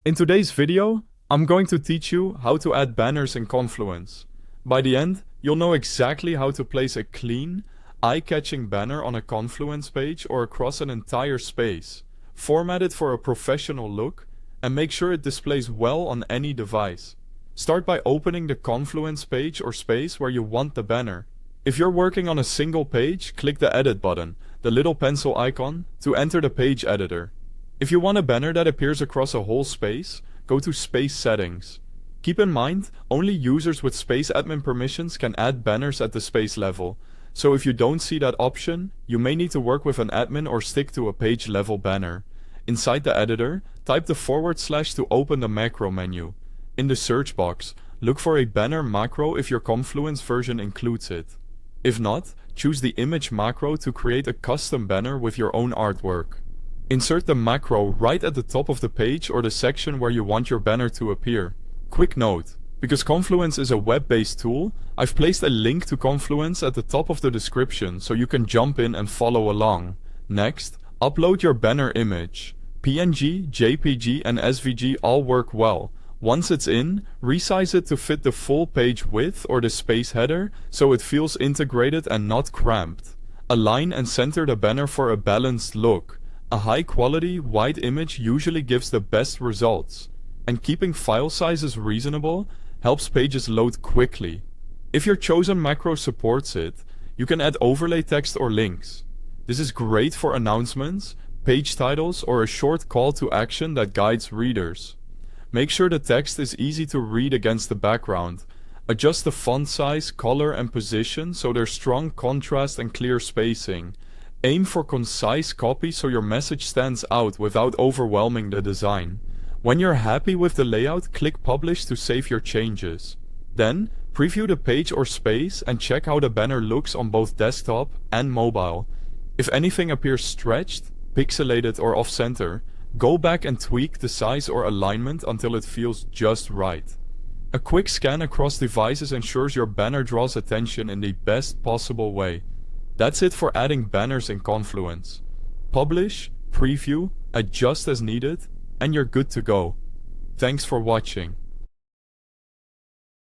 In today's video, I'm going to teach you how to add banners in Confluence. By the end, you'll know exactly how to place a clean, eye-catching banner on a Confluence page or across an entire space, format it for a professional look, and make sure it displays well on any device. Start by opening the Confluence page or space where you want the banner. If you're working on a single page, click the Edit button, the little pencil icon, to enter the page editor. If you want a banner that appears across a whole space, go to Space Settings. Keep in mind, only users with space admin permissions can add banners at the space level, so if you don't see that option, you may need to work with an admin or stick to a page level banner. Inside the editor, type the / to open the macro menu. In the search box, look for a banner macro if your Confluence version includes it. If not, choose the image macro to create a custom banner with your own artwork. Insert the macro right at the top of the page or the section where you want your banner to appear. Quick note, because Confluence is a web-based tool, I've placed a link to Confluence at the top of the description so you can jump in and follow along. Next, upload your banner image. PNG, JPG and SVG all work well. Once it's in, resize it to fit the full page width or the space header so it feels integrated and not cramped. Align and center the banner for a balanced look. A high-quality, wide image usually gives the best results, and keeping file sizes reasonable helps pages load quickly. If your chosen macro supports it, you can add overlay text or links. This is great for announcements, page titles, or a short call to action that guides readers. Make sure the text is easy to read against the background. Adjust the font size, color, and position so there's strong contrast and clear spacing. Aim for concise copy so your message stands out without overwhelming the design. When you're happy with the layout, click Publish to save your changes. Then, preview the page or space and check how the banner looks on both desktop and mobile. If anything appears stretched, pixelated or off-center, go back and tweak the size or alignment until it feels just right. A quick scan across devices ensures your banner draws attention in the best possible way. That's it for adding banners in Confluence. Publish, preview, adjust as needed, and you're good to go. Thanks for watching.